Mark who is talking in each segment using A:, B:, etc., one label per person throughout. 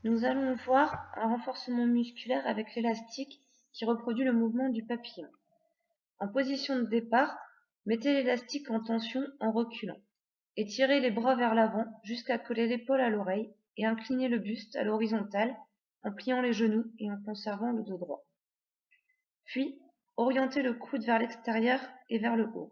A: Nous allons voir un renforcement musculaire avec l'élastique qui reproduit le mouvement du papillon. En position de départ, mettez l'élastique en tension en reculant. Étirez les bras vers l'avant jusqu'à coller l'épaule à l'oreille et inclinez le buste à l'horizontale en pliant les genoux et en conservant le dos droit. Puis, orientez le coude vers l'extérieur et vers le haut.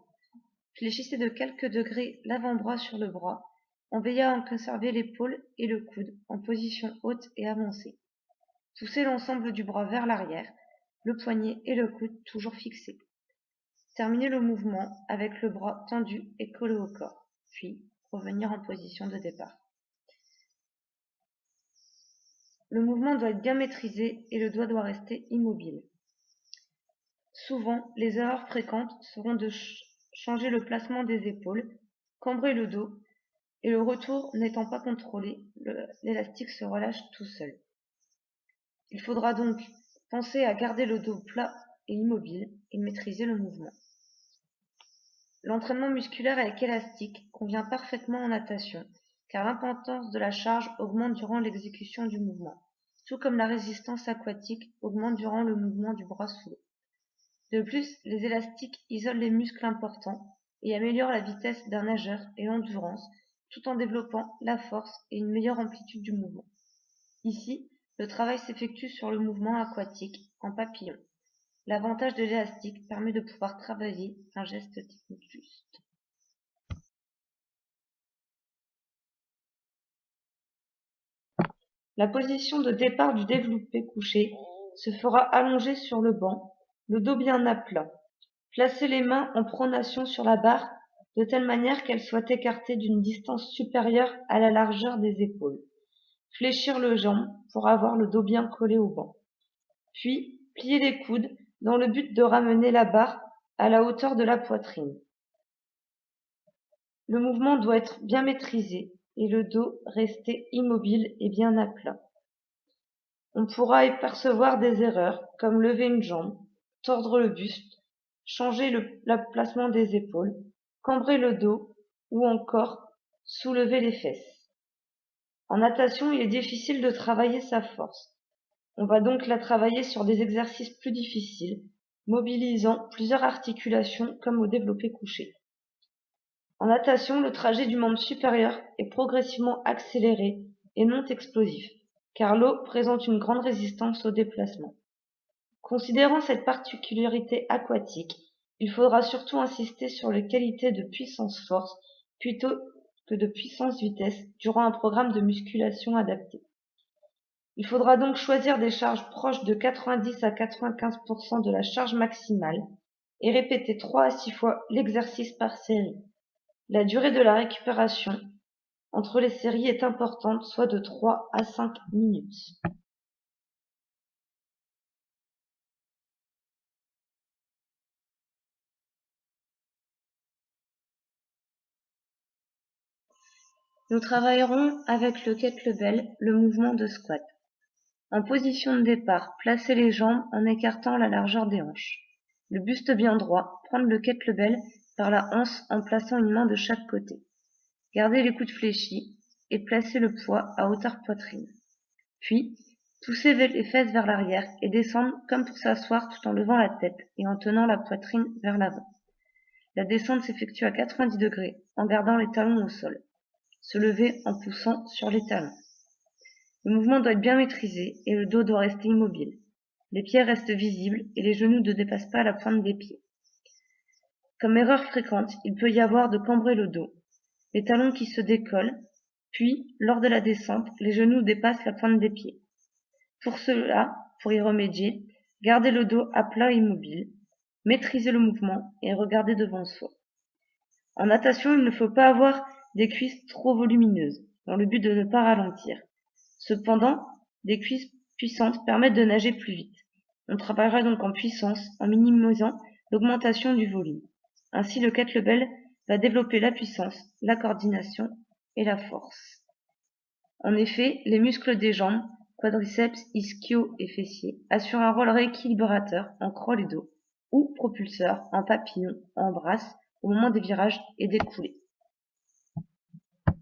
A: Fléchissez de quelques degrés l'avant-bras sur le bras, en veillant à conserver l'épaule et le coude en position haute et avancée. Poussez l'ensemble du bras vers l'arrière, le poignet et le coude toujours fixés. Terminez le mouvement avec le bras tendu et collé au corps, puis revenir en position de départ. Le mouvement doit être bien maîtrisé et le doigt doit rester immobile. Souvent, les erreurs fréquentes seront de changer le placement des épaules, cambrer le dos, et le retour n'étant pas contrôlé, l'élastique se relâche tout seul. Il faudra donc penser à garder le dos plat et immobile et maîtriser le mouvement. L'entraînement musculaire avec élastique convient parfaitement en natation, car l'importance de la charge augmente durant l'exécution du mouvement, tout comme la résistance aquatique augmente durant le mouvement du bras sous l'eau. De plus, les élastiques isolent les muscles importants et améliorent la vitesse d'un nageur et l'endurance, tout en développant la force et une meilleure amplitude du mouvement. Ici, le travail s'effectue sur le mouvement aquatique, en papillon. L'avantage de l'élastique permet de pouvoir travailler un geste technique juste. La position de départ du développé couché se fera allongée sur le banc, le dos bien à plat. Placez les mains en pronation sur la barre de telle manière qu'elles soient écartées d'une distance supérieure à la largeur des épaules. Fléchir le jambe pour avoir le dos bien collé au banc. Puis, plier les coudes dans le but de ramener la barre à la hauteur de la poitrine. Le mouvement doit être bien maîtrisé et le dos rester immobile et bien à plat. On pourra y percevoir des erreurs comme lever une jambe, tordre le buste, changer le placement des épaules, cambrer le dos ou encore soulever les fesses. En natation, il est difficile de travailler sa force. On va donc la travailler sur des exercices plus difficiles, mobilisant plusieurs articulations comme au développé couché. En natation, le trajet du membre supérieur est progressivement accéléré et non explosif, car l'eau présente une grande résistance au déplacement. Considérant cette particularité aquatique, il faudra surtout insister sur les qualités de puissance-force plutôt que de puissance-vitesse durant un programme de musculation adapté. Il faudra donc choisir des charges proches de 90 à 95% de la charge maximale et répéter 3 à 6 fois l'exercice par série. La durée de la récupération entre les séries est importante, soit de 3 à 5 minutes. Nous travaillerons avec le kettlebell le mouvement de squat. En position de départ, placez les jambes en écartant la largeur des hanches. Le buste bien droit, prendre le kettlebell par la hanche en plaçant une main de chaque côté. Gardez les coudes fléchis et placez le poids à hauteur poitrine. Puis, poussez les fesses vers l'arrière et descendre comme pour s'asseoir tout en levant la tête et en tenant la poitrine vers l'avant. La descente s'effectue à 90 degrés en gardant les talons au sol. Se lever en poussant sur les talons. Le mouvement doit être bien maîtrisé et le dos doit rester immobile. Les pieds restent visibles et les genoux ne dépassent pas la pointe des pieds. Comme erreur fréquente, il peut y avoir de cambrer le dos, les talons qui se décollent, puis, lors de la descente, les genoux dépassent la pointe des pieds. Pour cela, pour y remédier, gardez le dos à plat et immobile, maîtrisez le mouvement et regardez devant soi. En natation, il ne faut pas avoir des cuisses trop volumineuses, dans le but de ne pas ralentir. Cependant, des cuisses puissantes permettent de nager plus vite. On travaillera donc en puissance en minimisant l'augmentation du volume. Ainsi, le kettlebell va développer la puissance, la coordination et la force. En effet, les muscles des jambes, quadriceps, ischio et fessiers, assurent un rôle rééquilibrateur en crawl et dos, ou propulseur en papillon, en brasse, au moment des virages et des coulées.